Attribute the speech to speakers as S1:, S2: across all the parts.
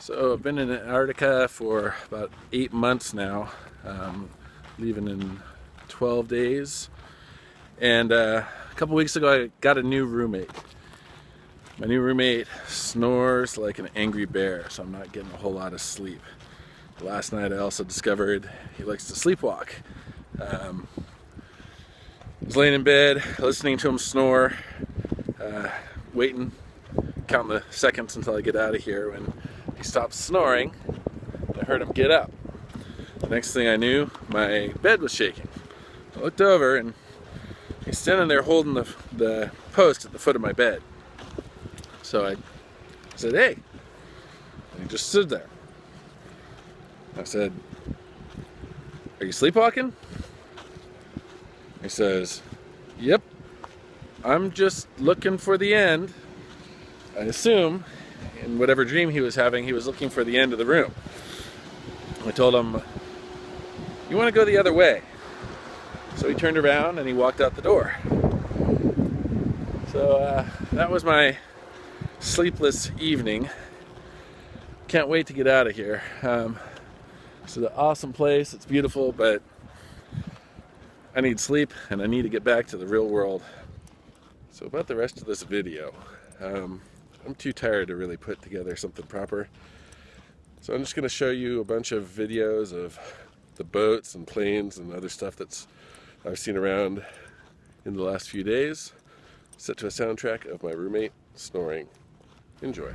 S1: So I've been in Antarctica for about 8 months now, leaving in 12 days. And a couple weeks ago I got a new roommate. My new roommate snores like an angry bear, so I'm not getting a whole lot of sleep. Last night I also discovered he likes to sleepwalk. I was laying in bed, listening to him snore, waiting, counting the seconds until I get out of here. When he stopped snoring, I heard him get up. The next thing I knew, my bed was shaking. I looked over and he's standing there holding the post at the foot of my bed. So I said, "Hey," and he just stood there. I said, "Are you sleepwalking?" He says, "Yep, I'm just looking for the end." I assume, in whatever dream he was having, he was looking for the end of the room. I told him, "You want to go the other way." So he turned around and he walked out the door. So that was my sleepless evening. Can't wait to get out of here. It's an awesome place, it's beautiful, but I need sleep and I need to get back to the real world. So about the rest of this video, I'm too tired to really put together something proper. So I'm just going to show you a bunch of videos of the boats and planes and other stuff that's I've seen around in the last few days, set to a soundtrack of my roommate snoring. Enjoy.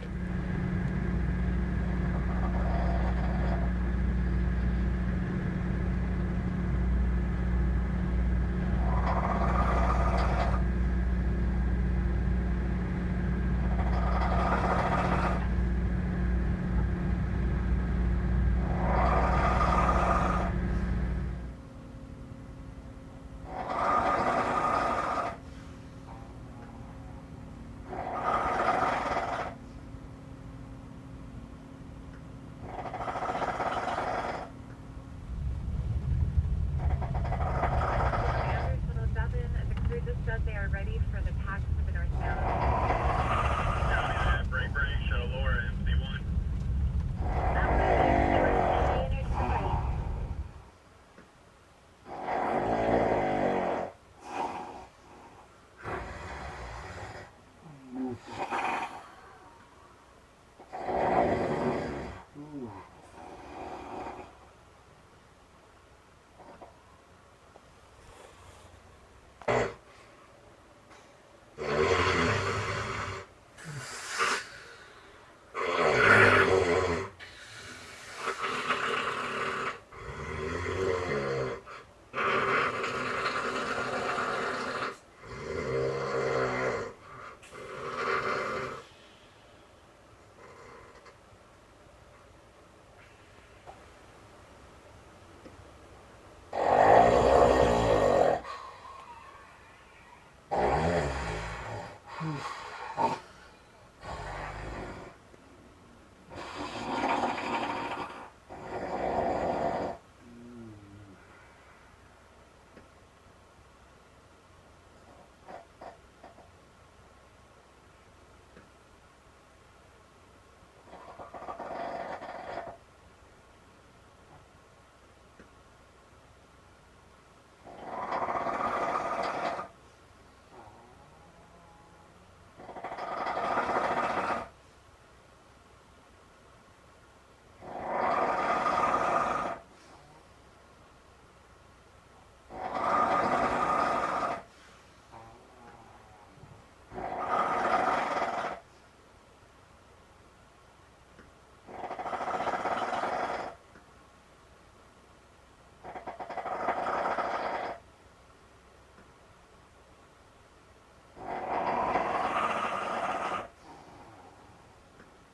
S2: They are ready for